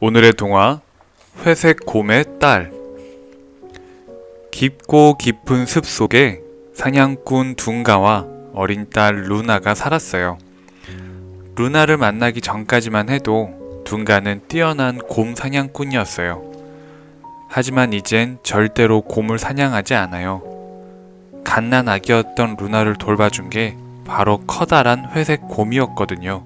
오늘의 동화 회색 곰의 딸. 깊고 깊은 숲 속에 사냥꾼 둥가와 어린 딸 루나가 살았어요. 루나를 만나기 전까지만 해도 둥가는 뛰어난 곰 사냥꾼이었어요. 하지만 이젠 절대로 곰을 사냥하지 않아요. 갓난 아기였던 루나를 돌봐준 게 바로 커다란 회색 곰이었거든요.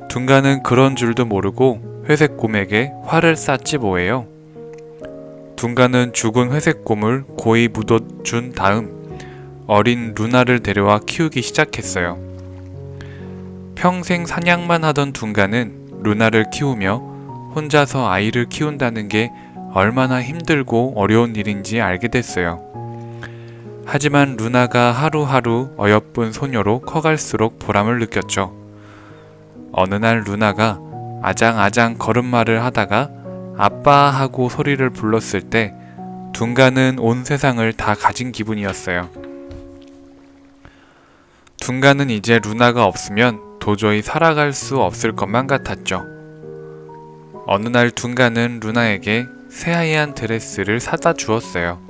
둥가는 그런 줄도 모르고 회색 곰에게 화를 쐈지 뭐예요. 둥가는 죽은 회색 곰을 고이 묻어준 다음 어린 루나를 데려와 키우기 시작했어요. 평생 사냥만 하던 둥가는 루나를 키우며 혼자서 아이를 키운다는 게 얼마나 힘들고 어려운 일인지 알게 됐어요. 하지만 루나가 하루하루 어여쁜 소녀로 커갈수록 보람을 느꼈죠. 어느 날 루나가 아장아장 걸음마를 하다가 아빠 하고 소리를 불렀을 때 둥가는 온 세상을 다 가진 기분이었어요. 둥가는 이제 루나가 없으면 도저히 살아갈 수 없을 것만 같았죠. 어느 날 둥가는 루나에게 새하얀 드레스를 사다 주었어요.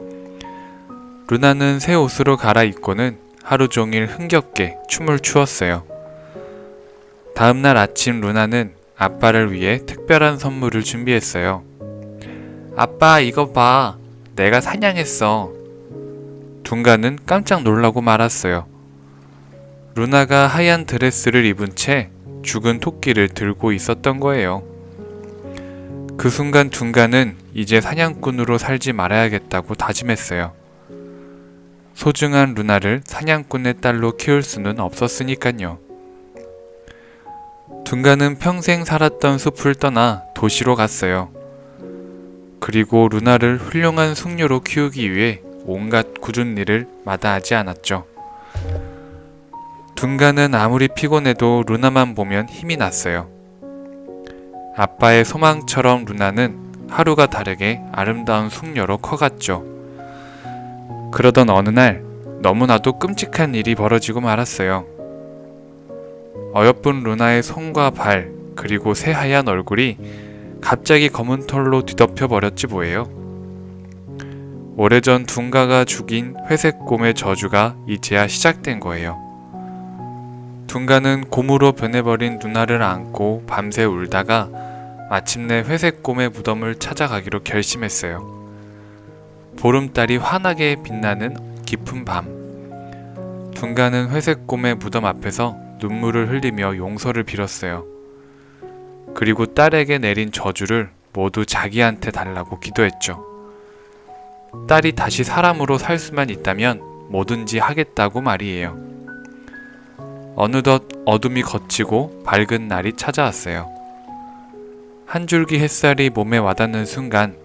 루나는 새 옷으로 갈아입고는 하루 종일 흥겹게 춤을 추었어요. 다음날 아침 루나는 아빠를 위해 특별한 선물을 준비했어요. 아빠, 이거 봐. 내가 사냥했어. 둥가는 깜짝 놀라고 말았어요. 루나가 하얀 드레스를 입은 채 죽은 토끼를 들고 있었던 거예요. 그 순간 둥가는 이제 사냥꾼으로 살지 말아야겠다고 다짐했어요. 소중한 루나를 사냥꾼의 딸로 키울 수는 없었으니까요. 둥가는 평생 살았던 숲을 떠나 도시로 갔어요. 그리고 루나를 훌륭한 숙녀로 키우기 위해 온갖 굳은 일을 마다하지 않았죠. 둥가는 아무리 피곤해도 루나만 보면 힘이 났어요. 아빠의 소망처럼 루나는 하루가 다르게 아름다운 숙녀로 커갔죠. 그러던 어느 날 너무나도 끔찍한 일이 벌어지고 말았어요. 어여쁜 루나의 손과 발, 그리고 새하얀 얼굴이 갑자기 검은 털로 뒤덮여 버렸지 뭐예요. 오래전 둥가가 죽인 회색 곰의 저주가 이제야 시작된 거예요. 둥가는 곰으로 변해버린 루나를 안고 밤새 울다가 마침내 회색 곰의 무덤을 찾아가기로 결심했어요. 보름달이 환하게 빛나는 깊은 밤, 둥가는 회색 곰의 무덤 앞에서 눈물을 흘리며 용서를 빌었어요. 그리고 딸에게 내린 저주를 모두 자기한테 달라고 기도했죠. 딸이 다시 사람으로 살 수만 있다면 뭐든지 하겠다고 말이에요. 어느덧 어둠이 걷히고 밝은 날이 찾아왔어요. 한 줄기 햇살이 몸에 와닿는 순간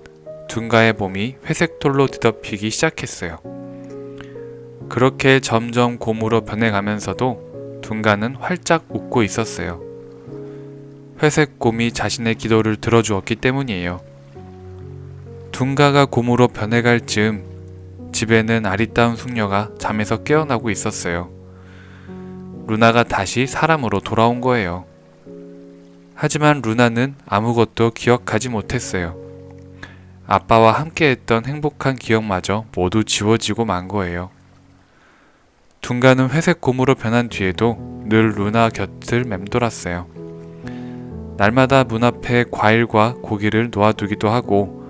둥가의 몸이 회색 털로 뒤덮이기 시작했어요. 그렇게 점점 곰으로 변해가면서도 둥가는 활짝 웃고 있었어요. 회색 곰이 자신의 기도를 들어주었기 때문이에요. 둥가가 곰으로 변해갈 즈음 집에는 아리따운 숙녀가 잠에서 깨어나고 있었어요. 루나가 다시 사람으로 돌아온 거예요. 하지만 루나는 아무것도 기억하지 못했어요. 아빠와 함께했던 행복한 기억마저 모두 지워지고 만 거예요. 둥가는 회색 곰으로 변한 뒤에도 늘 루나 곁을 맴돌았어요. 날마다 문 앞에 과일과 고기를 놓아두기도 하고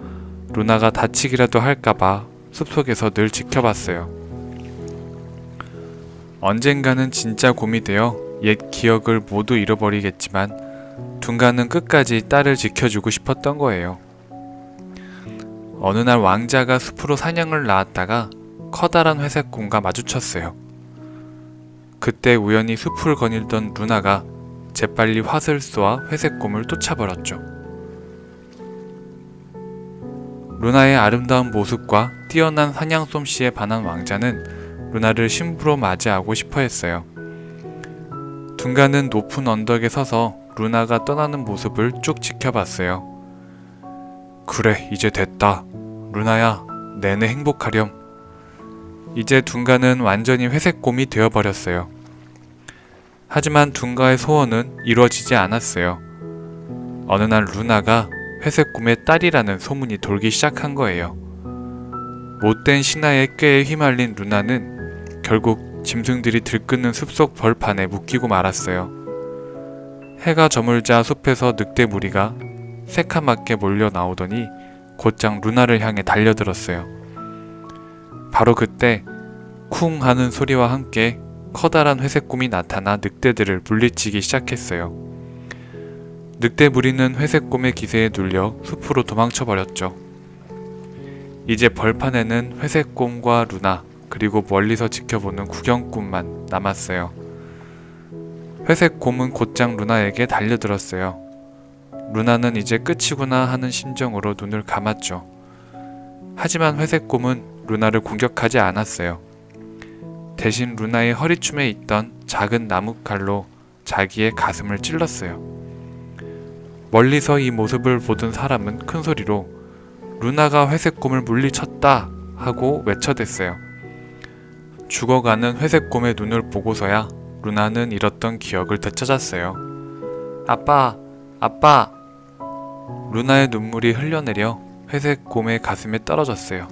루나가 다치기라도 할까봐 숲속에서 늘 지켜봤어요. 언젠가는 진짜 곰이 되어 옛 기억을 모두 잃어버리겠지만 둥가는 끝까지 딸을 지켜주고 싶었던 거예요. 어느 날 왕자가 숲으로 사냥을 나왔다가 커다란 회색 곰과 마주쳤어요. 그때 우연히 숲을 거닐던 루나가 재빨리 화살을 쏘아 회색 곰을 쫓아버렸죠. 루나의 아름다운 모습과 뛰어난 사냥 솜씨에 반한 왕자는 루나를 신부로 맞이하고 싶어 했어요. 둥가는 높은 언덕에 서서 루나가 떠나는 모습을 쭉 지켜봤어요. 그래, 이제 됐다. 루나야, 내내 행복하렴. 이제 둥가는 완전히 회색 곰이 되어버렸어요. 하지만 둥가의 소원은 이루어지지 않았어요. 어느 날 루나가 회색 꿈의 딸이라는 소문이 돌기 시작한 거예요. 못된 신하의 꾀에 휘말린 루나는 결국 짐승들이 들끓는 숲속 벌판에 묶이고 말았어요. 해가 저물자 숲에서 늑대 무리가 새카맣게 몰려 나오더니 곧장 루나를 향해 달려들었어요. 바로 그때 쿵 하는 소리와 함께 커다란 회색 꿈이 나타나 늑대들을 물리치기 시작했어요. 늑대 무리는 회색 꿈의 기세에 눌려 숲으로 도망쳐버렸죠. 이제 벌판에는 회색 꿈과 루나 그리고 멀리서 지켜보는 구경꾼만 남았어요. 회색 곰은 곧장 루나에게 달려들었어요. 루나는 이제 끝이구나 하는 심정으로 눈을 감았죠. 하지만 회색 곰은 루나를 공격하지 않았어요. 대신 루나의 허리춤에 있던 작은 나뭇칼로 자기의 가슴을 찔렀어요. 멀리서 이 모습을 보던 사람은 큰 소리로 루나가 회색 곰을 물리쳤다 하고 외쳐댔어요. 죽어가는 회색 곰의 눈을 보고서야 루나는 잃었던 기억을 되찾았어요. 아빠! 아빠! 루나의 눈물이 흘려내려 회색 곰의 가슴에 떨어졌어요.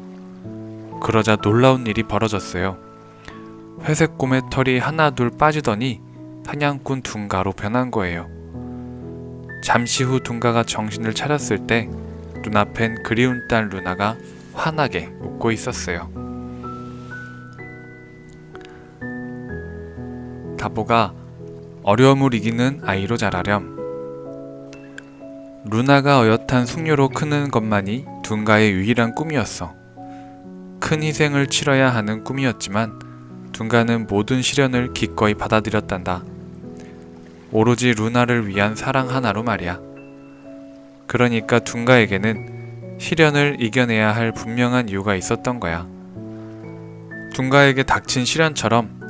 그러자 놀라운 일이 벌어졌어요. 회색 곰의 털이 하나둘 빠지더니 사냥꾼 둔가로 변한 거예요. 잠시 후 둔가가 정신을 차렸을 때 눈앞엔 그리운 딸 루나가 환하게 웃고 있었어요. 다보가 어려움을 이기는 아이로 자라렴. 루나가 어엿한 숙녀로 크는 것만이 둔가의 유일한 꿈이었어. 큰 희생을 치러야 하는 꿈이었지만 둔가는 모든 시련을 기꺼이 받아들였단다. 오로지 루나를 위한 사랑 하나로 말이야. 그러니까 둔가에게는 시련을 이겨내야 할 분명한 이유가 있었던 거야. 둔가에게 닥친 시련처럼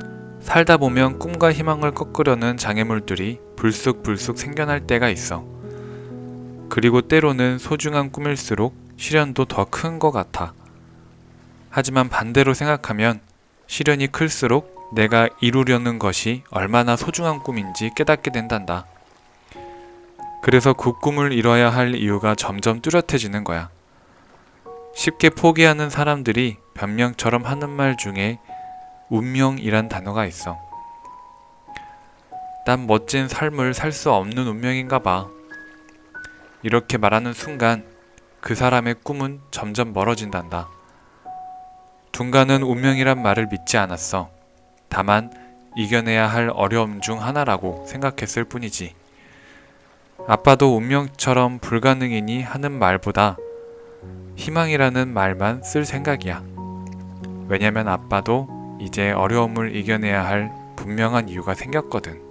살다 보면 꿈과 희망을 꺾으려는 장애물들이 불쑥불쑥 생겨날 때가 있어. 그리고 때로는 소중한 꿈일수록 시련도 더 큰 것 같아. 하지만 반대로 생각하면 시련이 클수록 내가 이루려는 것이 얼마나 소중한 꿈인지 깨닫게 된단다. 그래서 그 꿈을 이뤄야 할 이유가 점점 뚜렷해지는 거야. 쉽게 포기하는 사람들이 변명처럼 하는 말 중에 운명이란 단어가 있어. 난 멋진 삶을 살 수 없는 운명인가 봐. 이렇게 말하는 순간 그 사람의 꿈은 점점 멀어진단다. 둔가는 운명이란 말을 믿지 않았어. 다만 이겨내야 할 어려움 중 하나라고 생각했을 뿐이지. 아빠도 운명처럼 불가능이니 하는 말보다 희망이라는 말만 쓸 생각이야. 왜냐면 아빠도 이제 어려움을 이겨내야 할 분명한 이유가 생겼거든.